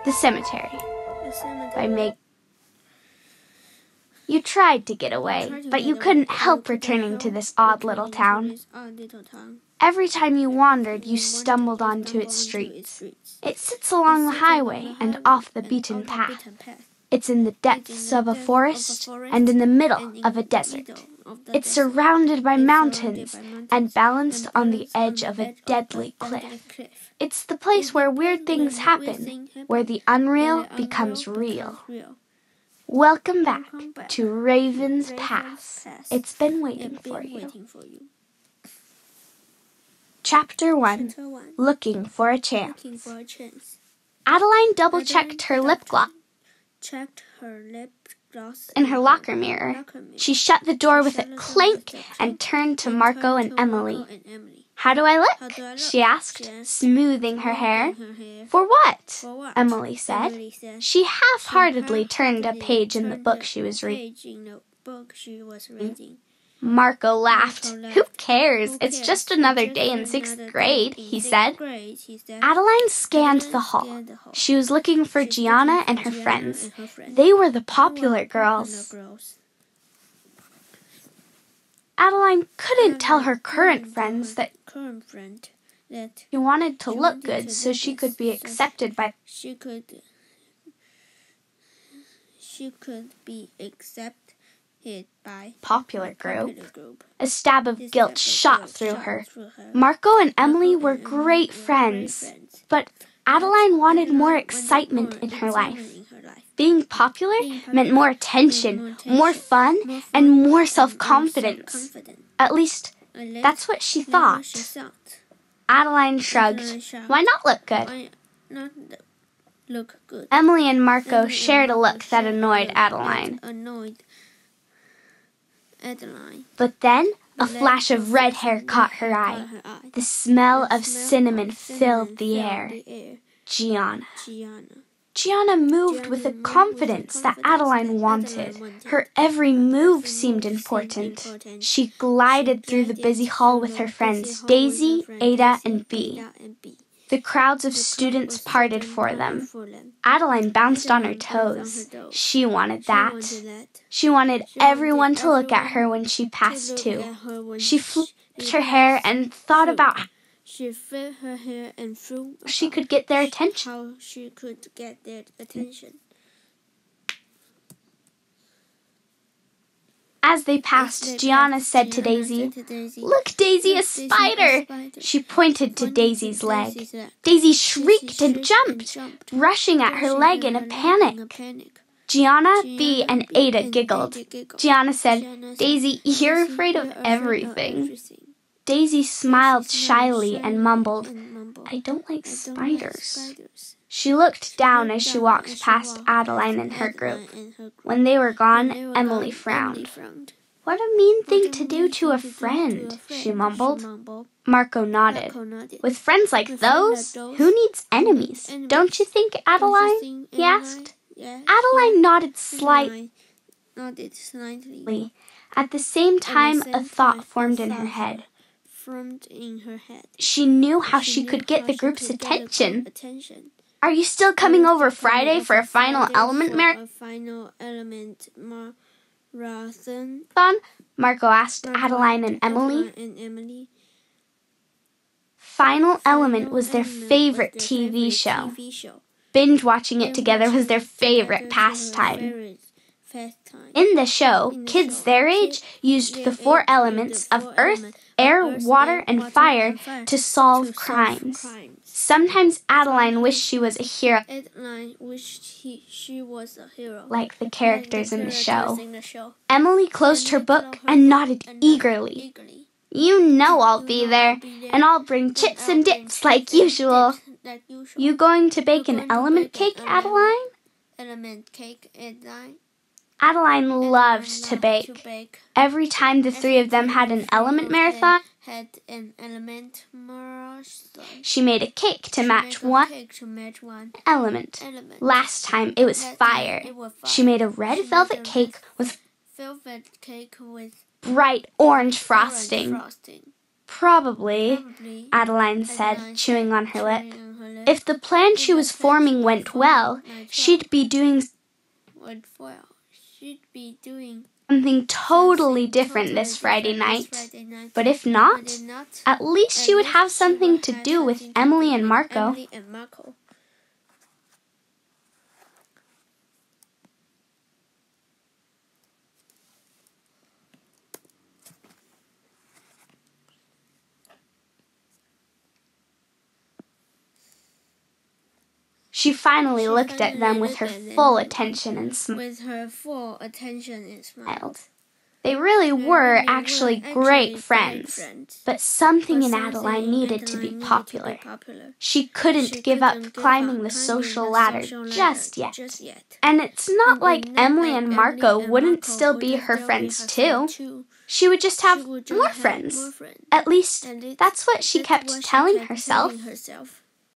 The Cemetery by Meg. You tried to get away, but you couldn't help returning to this odd little town. Every time you wandered, you stumbled onto its streets. It sits along the highway and off the beaten path. It's in the depths of a forest and in the middle of a desert. It's surrounded by mountains and balanced on the edge of a deadly cliff. It's the place where weird things happen, where the unreal becomes real. Welcome back to Raven's Pass. It's been waiting for you. Chapter 1. Looking for a Chance. Adeline double-checked her lip gloss in her locker mirror. She shut the door with a clank and turned to Marco and Emily. "How do I look?" she asked, smoothing her hair. "For what?" Emily said. She half-heartedly turned a page in the book she was reading. Marco laughed. "Who cares? It's just another day in 6th grade, he said. Adeline scanned the hall. She was looking for Gianna and her friends. They were the popular girls. Adeline couldn't tell her current friends that she wanted to look good so she could be accepted by popular group. A stab of guilt shot through her. Marco and Emily were great friends, but Adeline wanted more excitement in her life. Being popular meant more attention, more fun, and more self-confidence. At least, that's what she thought. Adeline shrugged. Why not look good? Emily and Marco shared a look that annoyed Adeline. But then, a flash of red hair caught her eye. The smell of cinnamon filled the air. Gianna. Gianna moved with a confidence that Adeline wanted. Her every move seemed important. She glided through the busy hall with her friends Daisy, Ada, and Bea. The crowds of students parted for them. Adeline bounced on her toes. She wanted that. She wanted everyone to look at her when she passed too. She flipped her hair and thought about how she could get their attention. As they passed, Gianna said to Daisy, "Look, Daisy, a spider!" She pointed to Daisy's leg. Daisy shrieked and jumped, rushing at her leg in a panic. Gianna, Bea, and Ada giggled. Gianna said, "Daisy, you're afraid of everything." Daisy smiled shyly and mumbled, "I don't like spiders." She looked down as she walked past Adeline and her group. When they were gone, Emily frowned. "What a mean thing to do to a friend," she mumbled. Marco nodded. "With friends like those, who needs enemies? Don't you think, Adeline?" he asked. Adeline nodded slightly. At the same time, a thought formed in her head. She knew how she could get the group's attention. "Are you still coming over Friday for a final element marathon?" Marco asked Adeline and Emily. Final Element was their favorite TV show. Binge watching it together was their favorite pastime. In the show, kids their age used the 4 elements of earth, air, water, and fire to solve crimes. Sometimes Adeline wished she was a hero, like the characters in the show. Emily closed her book and nodded eagerly. "You know I'll be there, and I'll bring chips and dips like usual." "You going to bake an element cake, Adeline?" Adeline loved to bake. Every time the 3 of them had an element marathon, she made a cake to match one element. Last time it was fire. She made a red velvet cake with bright orange frosting. Probably, Adeline said, chewing on her lip. If the plan she was forming went well, she'd be doing something totally different this Friday night. But if not, at least she would have something to do with Emily and Marco. She finally looked at them with her full attention and smiled. They really were actually great friends, but something in Adeline needed to be popular. She couldn't give up climbing the social ladder just yet. And it's not like Emily and Marco wouldn't still be her friends too. She would just have more friends. At least, that's what she kept telling herself.